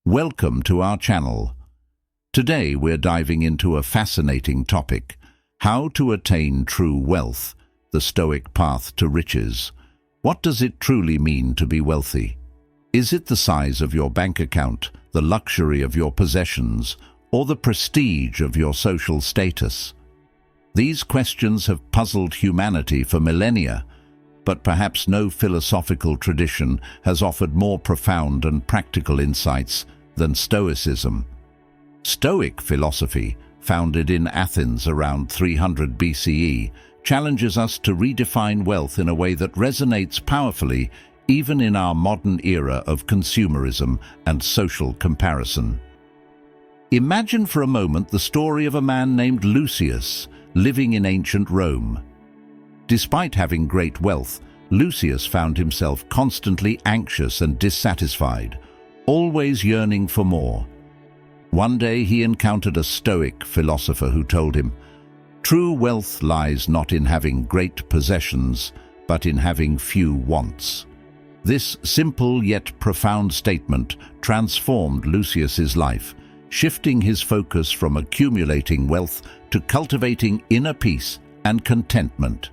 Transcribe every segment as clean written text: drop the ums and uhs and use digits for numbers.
Welcome to our channel. Today we're diving into a fascinating topic: how to attain true wealth, the Stoic path to riches. What does it truly mean to be wealthy? Is it the size of your bank account, the luxury of your possessions, or the prestige of your social status? These questions have puzzled humanity for millennia, but perhaps no philosophical tradition has offered more profound and practical insights than Stoicism. Stoic philosophy, founded in Athens around 300 BCE, challenges us to redefine wealth in a way that resonates powerfully even in our modern era of consumerism and social comparison. Imagine for a moment the story of a man named Lucius, living in ancient Rome. Despite having great wealth, Lucius found himself constantly anxious and dissatisfied, always yearning for more. One day he encountered a Stoic philosopher who told him, "True wealth lies not in having great possessions, but in having few wants." This simple yet profound statement transformed Lucius's life, shifting his focus from accumulating wealth to cultivating inner peace and contentment.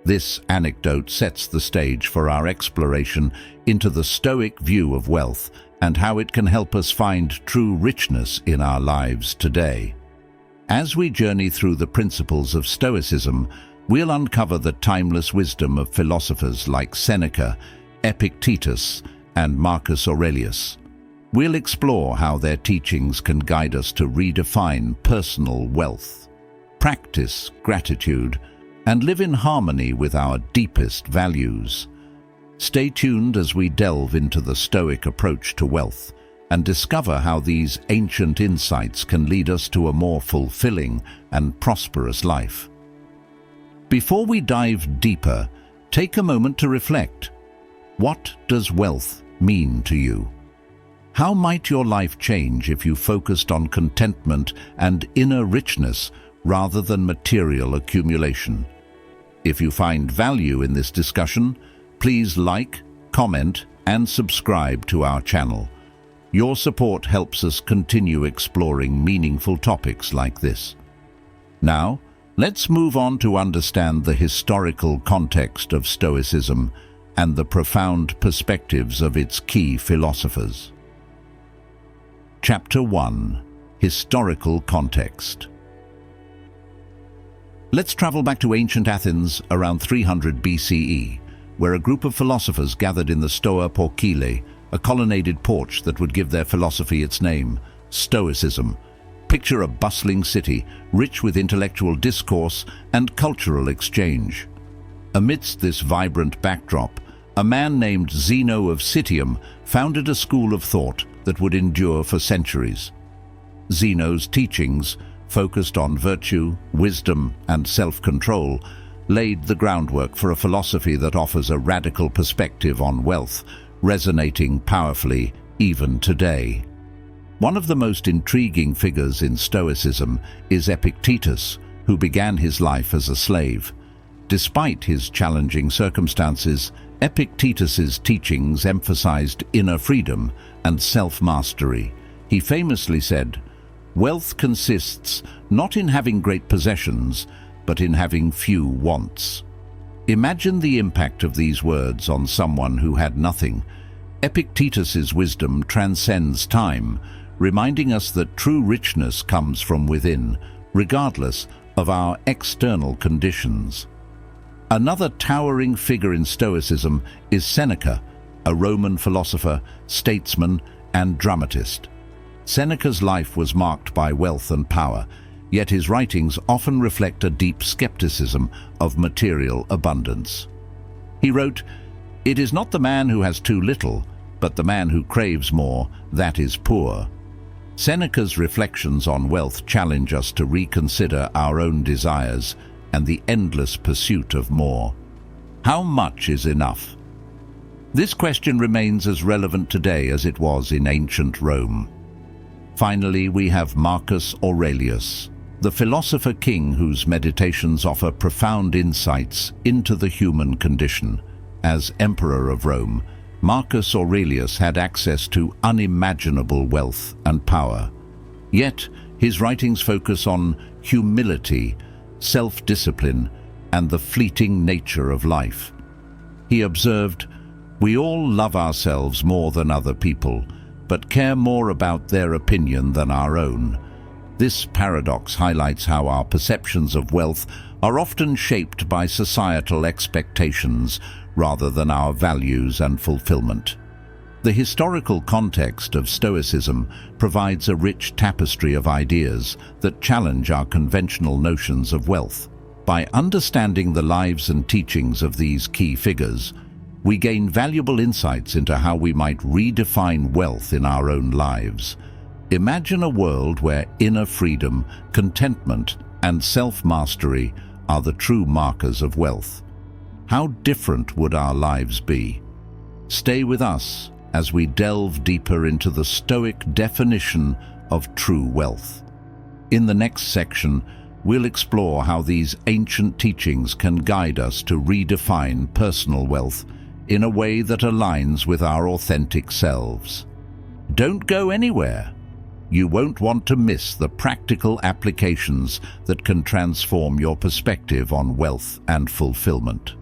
This anecdote sets the stage for our exploration into the Stoic view of wealth and how it can help us find true richness in our lives today. As we journey through the principles of Stoicism, we'll uncover the timeless wisdom of philosophers like Seneca, Epictetus, and Marcus Aurelius. We'll explore how their teachings can guide us to redefine personal wealth, practice gratitude, and live in harmony with our deepest values. Stay tuned as we delve into the Stoic approach to wealth and discover how these ancient insights can lead us to a more fulfilling and prosperous life. Before we dive deeper, take a moment to reflect. What does wealth mean to you? How might your life change if you focused on contentment and inner richness rather than material accumulation? If you find value in this discussion, please like, comment, and subscribe to our channel. Your support helps us continue exploring meaningful topics like this. Now, let's move on to understand the historical context of Stoicism and the profound perspectives of its key philosophers. Chapter 1: Historical Context. Let's travel back to ancient Athens around 300 BCE, where a group of philosophers gathered in the Stoa Porcile, a colonnaded porch that would give their philosophy its name, Stoicism. Picture a bustling city, rich with intellectual discourse and cultural exchange. Amidst this vibrant backdrop, a man named Zeno of Citium founded a school of thought that would endure for centuries. Zeno's teachings, focused on virtue, wisdom, and self-control, laid the groundwork for a philosophy that offers a radical perspective on wealth, resonating powerfully even today. One of the most intriguing figures in Stoicism is Epictetus, who began his life as a slave. Despite his challenging circumstances, Epictetus's teachings emphasized inner freedom and self-mastery. He famously said, "Wealth consists not in having great possessions, but in having few wants." Imagine the impact of these words on someone who had nothing. Epictetus's wisdom transcends time, reminding us that true richness comes from within, regardless of our external conditions. Another towering figure in Stoicism is Seneca, a Roman philosopher, statesman, and dramatist. Seneca's life was marked by wealth and power, yet his writings often reflect a deep skepticism of material abundance. He wrote, "It is not the man who has too little, but the man who craves more, that is poor." Seneca's reflections on wealth challenge us to reconsider our own desires and the endless pursuit of more. How much is enough? This question remains as relevant today as it was in ancient Rome. Finally, we have Marcus Aurelius, the philosopher king whose meditations offer profound insights into the human condition. As Emperor of Rome, Marcus Aurelius had access to unimaginable wealth and power. Yet, his writings focus on humility, self-discipline, and the fleeting nature of life. He observed, "We all love ourselves more than other people, but care more about their opinion than our own." This paradox highlights how our perceptions of wealth are often shaped by societal expectations rather than our values and fulfillment. The historical context of Stoicism provides a rich tapestry of ideas that challenge our conventional notions of wealth. By understanding the lives and teachings of these key figures, we gain valuable insights into how we might redefine wealth in our own lives. Imagine a world where inner freedom, contentment, and self-mastery are the true markers of wealth. How different would our lives be? Stay with us as we delve deeper into the Stoic definition of true wealth. In the next section, we'll explore how these ancient teachings can guide us to redefine personal wealth in a way that aligns with our authentic selves. Don't go anywhere. You won't want to miss the practical applications that can transform your perspective on wealth and fulfillment.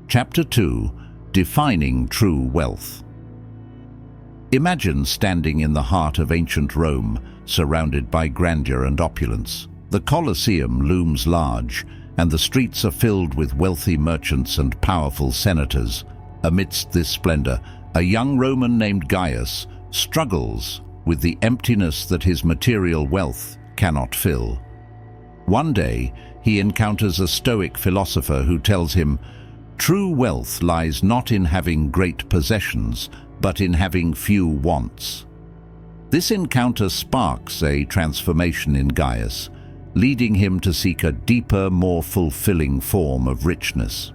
Chapter 2: Defining True Wealth. Imagine standing in the heart of ancient Rome, surrounded by grandeur and opulence. The Colosseum looms large, and the streets are filled with wealthy merchants and powerful senators. Amidst this splendor, a young Roman named Gaius struggles with the emptiness that his material wealth cannot fill. One day, he encounters a Stoic philosopher who tells him, "True wealth lies not in having great possessions, but in having few wants." This encounter sparks a transformation in Gaius, leading him to seek a deeper, more fulfilling form of richness.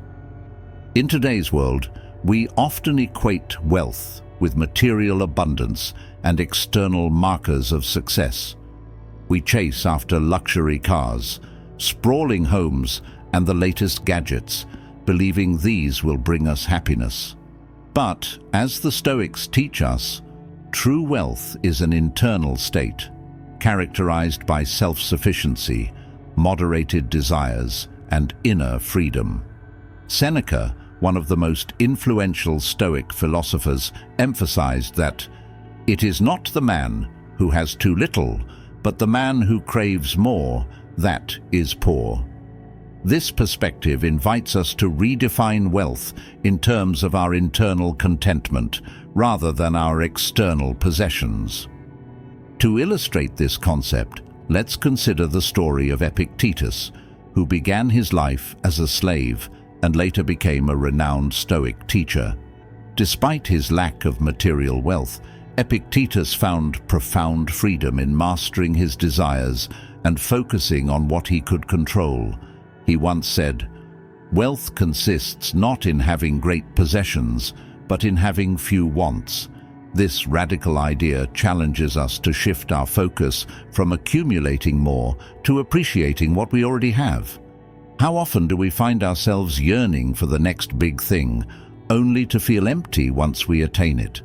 In today's world, we often equate wealth with material abundance and external markers of success. We chase after luxury cars, sprawling homes, and the latest gadgets, believing these will bring us happiness. But, as the Stoics teach us, true wealth is an internal state, characterized by self-sufficiency, moderated desires, and inner freedom. Seneca, one of the most influential Stoic philosophers, emphasized that it is not the man who has too little, but the man who craves more, that is poor. This perspective invites us to redefine wealth in terms of our internal contentment rather than our external possessions. To illustrate this concept, let's consider the story of Epictetus, who began his life as a slave and later became a renowned Stoic teacher. Despite his lack of material wealth, Epictetus found profound freedom in mastering his desires and focusing on what he could control. He once said, "Wealth consists not in having great possessions, but in having few wants." This radical idea challenges us to shift our focus from accumulating more to appreciating what we already have. How often do we find ourselves yearning for the next big thing, only to feel empty once we attain it?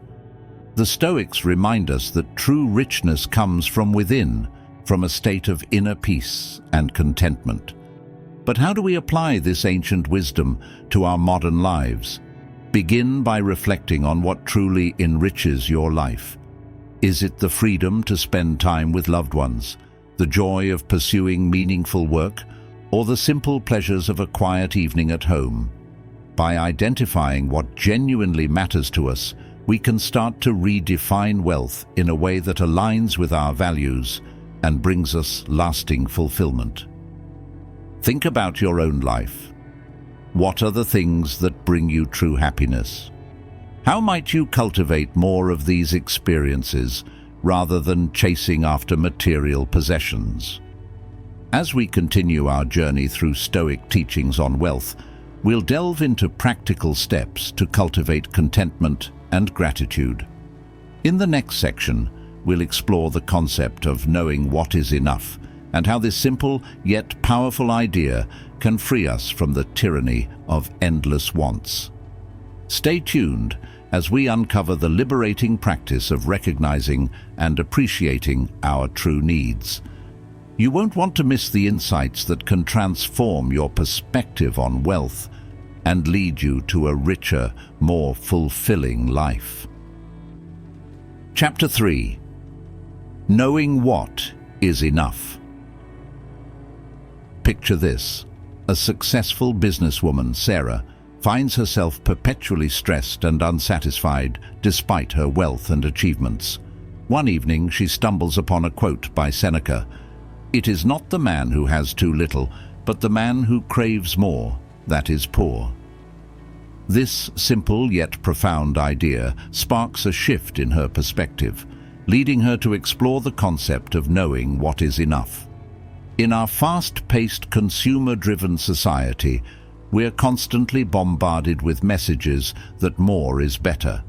The Stoics remind us that true richness comes from within, from a state of inner peace and contentment. But how do we apply this ancient wisdom to our modern lives? Begin by reflecting on what truly enriches your life. Is it the freedom to spend time with loved ones, the joy of pursuing meaningful work, or the simple pleasures of a quiet evening at home? By identifying what genuinely matters to us, we can start to redefine wealth in a way that aligns with our values and brings us lasting fulfillment. Think about your own life. What are the things that bring you true happiness? How might you cultivate more of these experiences rather than chasing after material possessions? As we continue our journey through Stoic teachings on wealth, we'll delve into practical steps to cultivate contentment and gratitude. In the next section, we'll explore the concept of knowing what is enough and how this simple yet powerful idea can free us from the tyranny of endless wants. Stay tuned as we uncover the liberating practice of recognizing and appreciating our true needs. You won't want to miss the insights that can transform your perspective on wealth and lead you to a richer, more fulfilling life. Chapter 3. Knowing what is enough. Picture this. A successful businesswoman, Sarah, finds herself perpetually stressed and unsatisfied despite her wealth and achievements. One evening, she stumbles upon a quote by Seneca: "It is not the man who has too little, but the man who craves more, that is poor." This simple yet profound idea sparks a shift in her perspective, leading her to explore the concept of knowing what is enough. In our fast-paced, consumer-driven society, we're constantly bombarded with messages that more is better.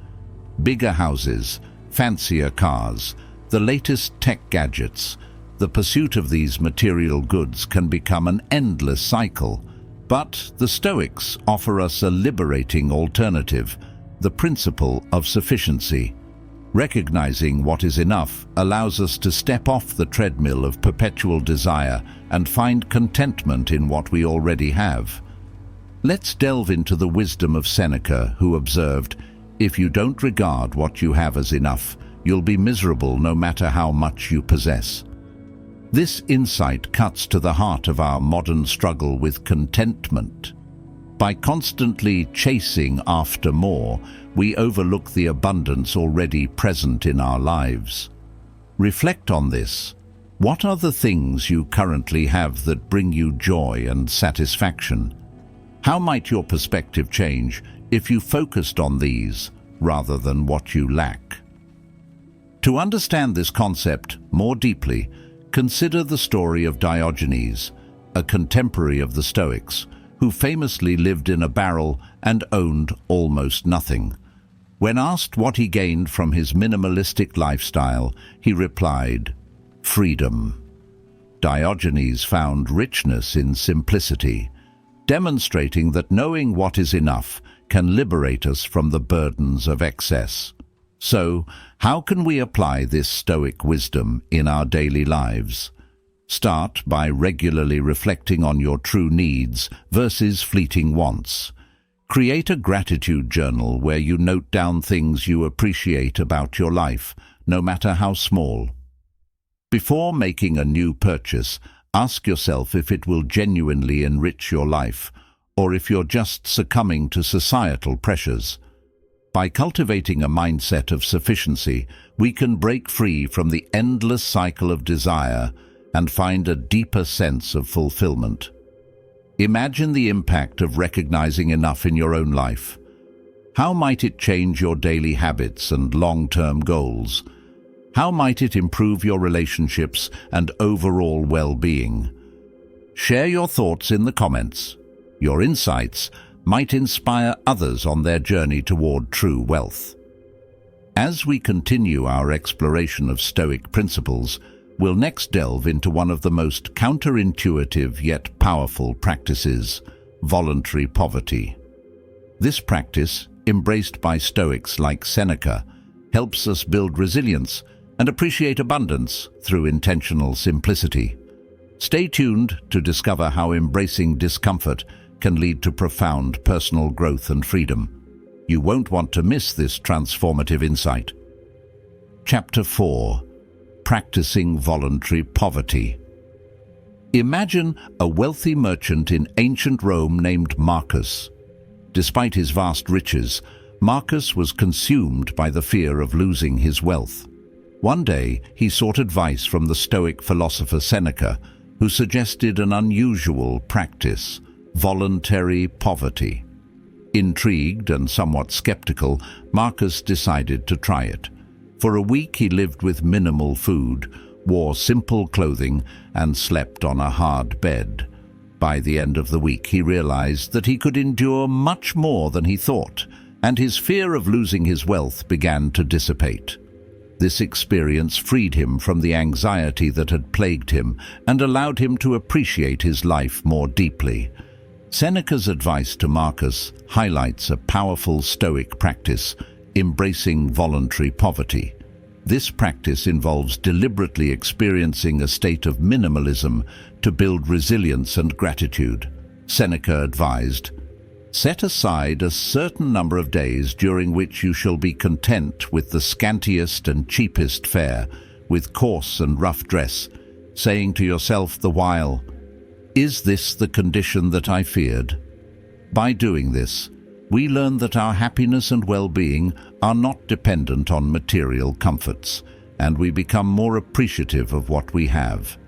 Bigger houses, fancier cars, the latest tech gadgets. The pursuit of these material goods can become an endless cycle. But the Stoics offer us a liberating alternative, the principle of sufficiency. Recognizing what is enough allows us to step off the treadmill of perpetual desire and find contentment in what we already have. Let's delve into the wisdom of Seneca, who observed, "If you don't regard what you have as enough, you'll be miserable no matter how much you possess." This insight cuts to the heart of our modern struggle with contentment. By constantly chasing after more, we overlook the abundance already present in our lives. Reflect on this. What are the things you currently have that bring you joy and satisfaction? How might your perspective change if you focused on these rather than what you lack? To understand this concept more deeply, consider the story of Diogenes, a contemporary of the Stoics, who famously lived in a barrel and owned almost nothing. When asked what he gained from his minimalistic lifestyle, he replied, "Freedom." Diogenes found richness in simplicity, demonstrating that knowing what is enough can liberate us from the burdens of excess. So, how can we apply this Stoic wisdom in our daily lives? Start by regularly reflecting on your true needs versus fleeting wants. Create a gratitude journal where you note down things you appreciate about your life, no matter how small. Before making a new purchase, ask yourself if it will genuinely enrich your life, or if you're just succumbing to societal pressures. By cultivating a mindset of sufficiency, we can break free from the endless cycle of desire and find a deeper sense of fulfillment. Imagine the impact of recognizing enough in your own life. How might it change your daily habits and long-term goals? How might it improve your relationships and overall well-being? Share your thoughts in the comments. Your insights might inspire others on their journey toward true wealth. As we continue our exploration of Stoic principles, we'll next delve into one of the most counterintuitive yet powerful practices, voluntary poverty. This practice, embraced by Stoics like Seneca, helps us build resilience and appreciate abundance through intentional simplicity. Stay tuned to discover how embracing discomfort can lead to profound personal growth and freedom. You won't want to miss this transformative insight. Chapter 4. Practicing voluntary poverty. Imagine a wealthy merchant in ancient Rome named Marcus. Despite his vast riches, Marcus was consumed by the fear of losing his wealth. One day, he sought advice from the Stoic philosopher Seneca, who suggested an unusual practice, voluntary poverty. Intrigued and somewhat skeptical, Marcus decided to try it. For a week he lived with minimal food, wore simple clothing, and slept on a hard bed. By the end of the week he realized that he could endure much more than he thought, and his fear of losing his wealth began to dissipate. This experience freed him from the anxiety that had plagued him and allowed him to appreciate his life more deeply. Seneca's advice to Marcus highlights a powerful Stoic practice, embracing voluntary poverty. This practice involves deliberately experiencing a state of minimalism to build resilience and gratitude. Seneca advised, "Set aside a certain number of days during which you shall be content with the scantiest and cheapest fare, with coarse and rough dress, saying to yourself the while, 'Is this the condition that I feared?' By doing this, we learn that our happiness and well-being are not dependent on material comforts, and we become more appreciative of what we have."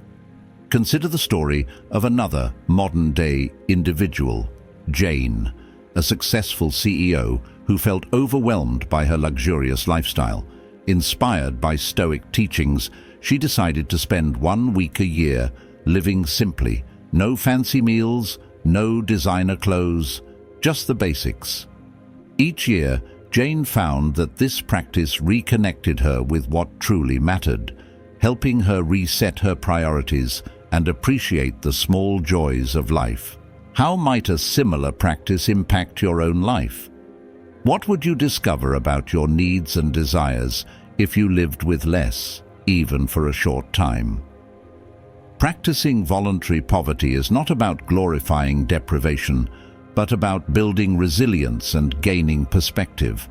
Consider the story of another modern-day individual, Jane, a successful CEO who felt overwhelmed by her luxurious lifestyle. Inspired by Stoic teachings, she decided to spend 1 week a year living simply. No fancy meals, no designer clothes, just the basics. Each year, Jane found that this practice reconnected her with what truly mattered, helping her reset her priorities and appreciate the small joys of life. How might a similar practice impact your own life? What would you discover about your needs and desires if you lived with less, even for a short time? Practicing voluntary poverty is not about glorifying deprivation, but about building resilience and gaining perspective.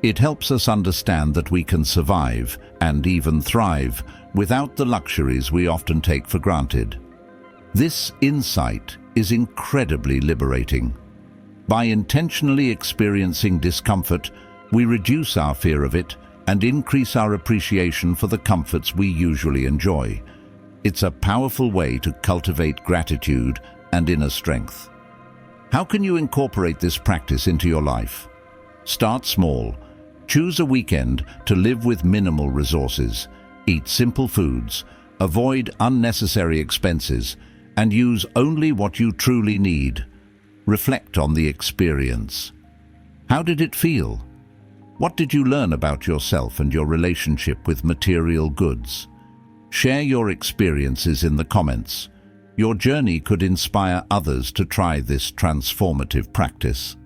It helps us understand that we can survive and even thrive without the luxuries we often take for granted. This insight is incredibly liberating. By intentionally experiencing discomfort, we reduce our fear of it and increase our appreciation for the comforts we usually enjoy. It's a powerful way to cultivate gratitude and inner strength. How can you incorporate this practice into your life? Start small. Choose a weekend to live with minimal resources. Eat simple foods, avoid unnecessary expenses, and use only what you truly need. Reflect on the experience. How did it feel? What did you learn about yourself and your relationship with material goods? Share your experiences in the comments. Your journey could inspire others to try this transformative practice.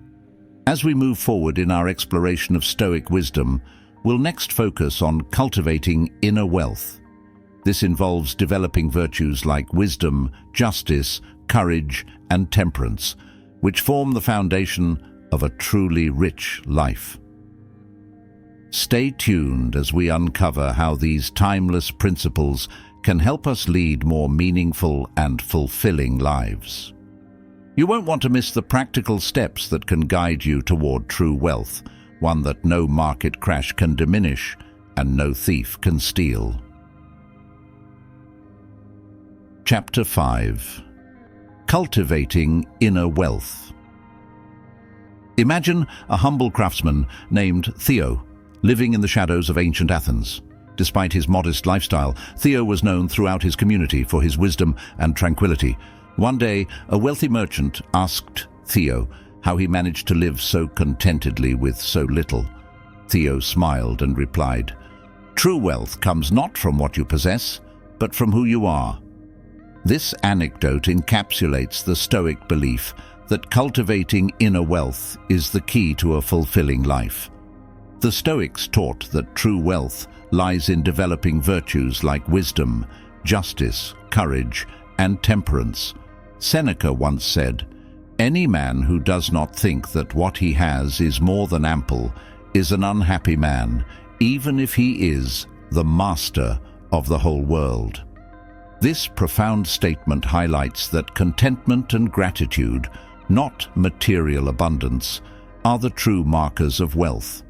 As we move forward in our exploration of Stoic wisdom, we'll next focus on cultivating inner wealth. This involves developing virtues like wisdom, justice, courage, and temperance, which form the foundation of a truly rich life. Stay tuned as we uncover how these timeless principles can help us lead more meaningful and fulfilling lives. You won't want to miss the practical steps that can guide you toward true wealth, one that no market crash can diminish and no thief can steal. Chapter 5. Cultivating Inner Wealth. Imagine a humble craftsman named Theo, living in the shadows of ancient Athens. Despite his modest lifestyle, Theo was known throughout his community for his wisdom and tranquility. One day, a wealthy merchant asked Theo how he managed to live so contentedly with so little. Theo smiled and replied, "True wealth comes not from what you possess, but from who you are." This anecdote encapsulates the Stoic belief that cultivating inner wealth is the key to a fulfilling life. The Stoics taught that true wealth lies in developing virtues like wisdom, justice, courage, and temperance. Seneca once said, "Any man who does not think that what he has is more than ample is an unhappy man, even if he is the master of the whole world." This profound statement highlights that contentment and gratitude, not material abundance, are the true markers of wealth.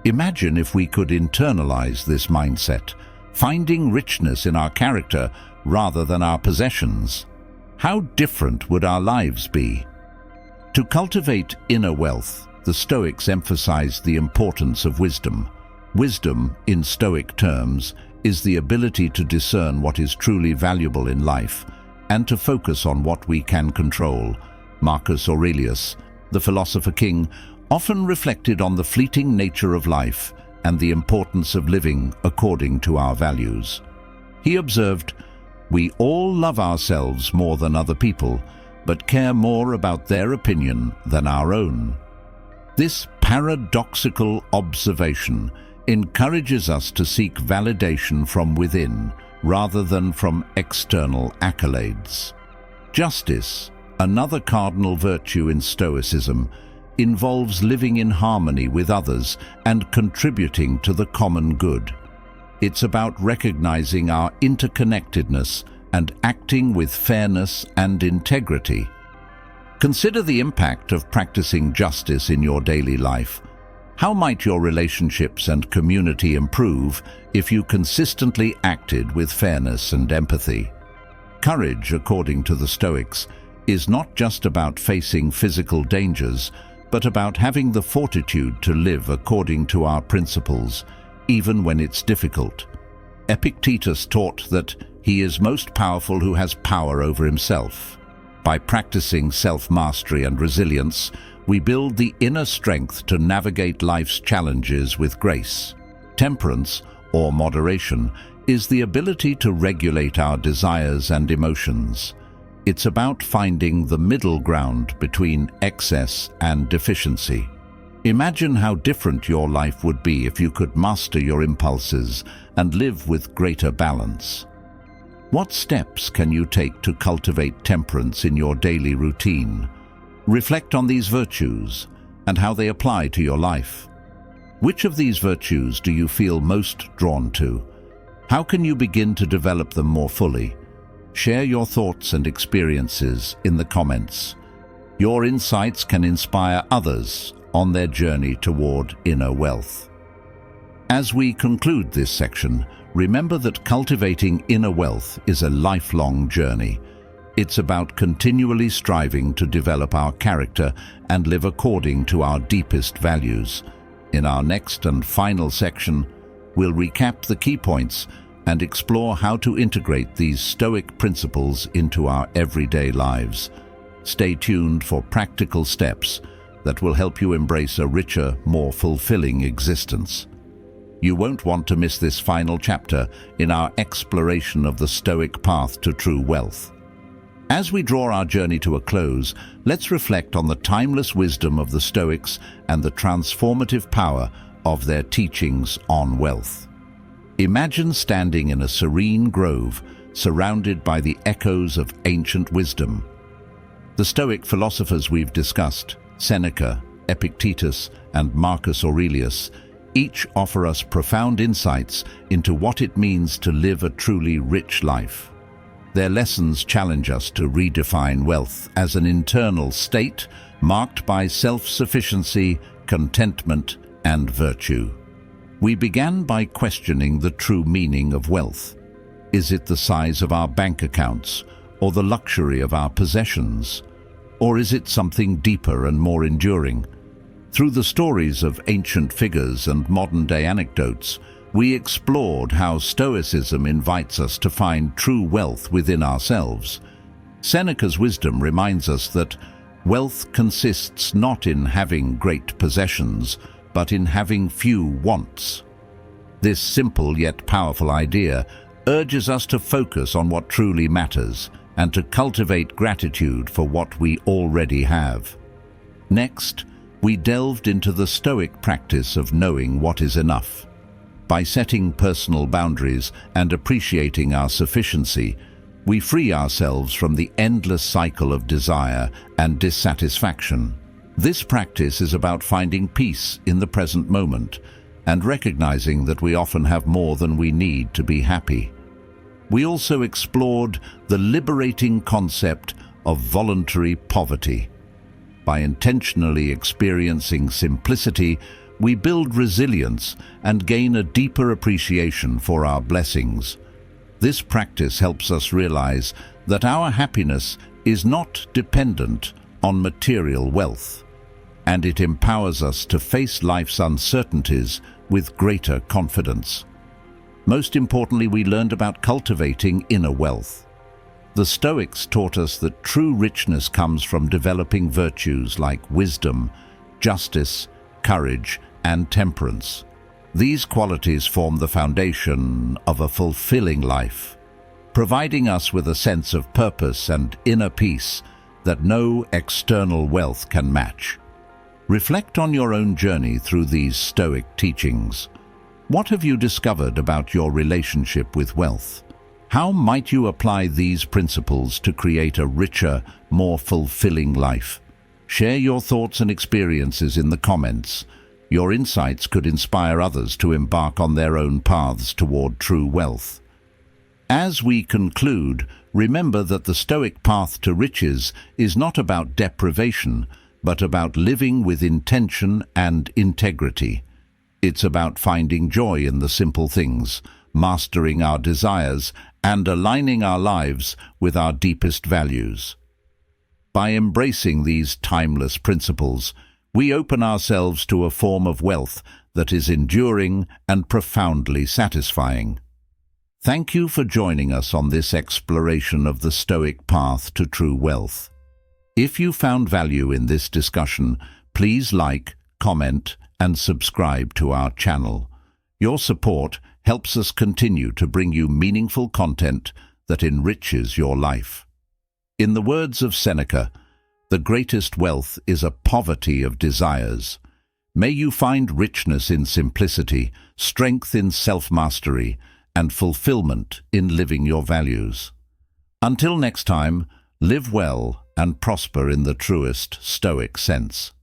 Imagine if we could internalize this mindset, finding richness in our character rather than our possessions. How different would our lives be? To cultivate inner wealth, the Stoics emphasized the importance of wisdom. Wisdom, in Stoic terms, is the ability to discern what is truly valuable in life and to focus on what we can control. Marcus Aurelius, the philosopher king, often reflected on the fleeting nature of life and the importance of living according to our values. He observed, "We all love ourselves more than other people, but care more about their opinion than our own. This paradoxical observation encourages us to seek validation from within rather than from external accolades. Justice, another cardinal virtue in Stoicism, involves living in harmony with others and contributing to the common good. It's about recognizing our interconnectedness and acting with fairness and integrity. Consider the impact of practicing justice in your daily life. How might your relationships and community improve if you consistently acted with fairness and empathy? Courage, according to the Stoics, is not just about facing physical dangers, but about having the fortitude to live according to our principles, even when it's difficult. Epictetus taught that he is most powerful who has power over himself. By practicing self-mastery and resilience, we build the inner strength to navigate life's challenges with grace. Temperance, or moderation, is the ability to regulate our desires and emotions. It's about finding the middle ground between excess and deficiency. Imagine how different your life would be if you could master your impulses and live with greater balance. What steps can you take to cultivate temperance in your daily routine? Reflect on these virtues and how they apply to your life. Which of these virtues do you feel most drawn to? How can you begin to develop them more fully? Share your thoughts and experiences in the comments. Your insights can inspire others on their journey toward inner wealth. As we conclude this section, remember that cultivating inner wealth is a lifelong journey. It's about continually striving to develop our character and live according to our deepest values. In our next and final section, we'll recap the key points and explore how to integrate these Stoic principles into our everyday lives. Stay tuned for practical steps that will help you embrace a richer, more fulfilling existence. You won't want to miss this final chapter in our exploration of the Stoic path to true wealth. As we draw our journey to a close, let's reflect on the timeless wisdom of the Stoics and the transformative power of their teachings on wealth. Imagine standing in a serene grove, surrounded by the echoes of ancient wisdom. The Stoic philosophers we've discussed, Seneca, Epictetus, and Marcus Aurelius, each offer us profound insights into what it means to live a truly rich life. Their lessons challenge us to redefine wealth as an internal state marked by self-sufficiency, contentment, and virtue. We began by questioning the true meaning of wealth. Is it the size of our bank accounts, or the luxury of our possessions? Or is it something deeper and more enduring? Through the stories of ancient figures and modern-day anecdotes, we explored how Stoicism invites us to find true wealth within ourselves. Seneca's wisdom reminds us that wealth consists not in having great possessions, but in having few wants. This simple yet powerful idea urges us to focus on what truly matters and to cultivate gratitude for what we already have. Next, we delved into the Stoic practice of knowing what is enough. By setting personal boundaries and appreciating our sufficiency, we free ourselves from the endless cycle of desire and dissatisfaction. This practice is about finding peace in the present moment and recognizing that we often have more than we need to be happy. We also explored the liberating concept of voluntary poverty. By intentionally experiencing simplicity, we build resilience and gain a deeper appreciation for our blessings. This practice helps us realize that our happiness is not dependent on material wealth, and it empowers us to face life's uncertainties with greater confidence. Most importantly, we learned about cultivating inner wealth. The Stoics taught us that true richness comes from developing virtues like wisdom, justice, courage, and temperance. These qualities form the foundation of a fulfilling life, providing us with a sense of purpose and inner peace that no external wealth can match. Reflect on your own journey through these Stoic teachings. What have you discovered about your relationship with wealth? How might you apply these principles to create a richer, more fulfilling life? Share your thoughts and experiences in the comments. Your insights could inspire others to embark on their own paths toward true wealth. As we conclude, remember that the Stoic path to riches is not about deprivation, but about living with intention and integrity. It's about finding joy in the simple things, mastering our desires, and aligning our lives with our deepest values. By embracing these timeless principles, we open ourselves to a form of wealth that is enduring and profoundly satisfying. Thank you for joining us on this exploration of the Stoic path to true wealth. If you found value in this discussion, please like, comment, and subscribe to our channel. Your support helps us continue to bring you meaningful content that enriches your life. In the words of Seneca, the greatest wealth is a poverty of desires. May you find richness in simplicity, strength in self-mastery, and fulfillment in living your values. Until next time, live well and prosper in the truest Stoic sense.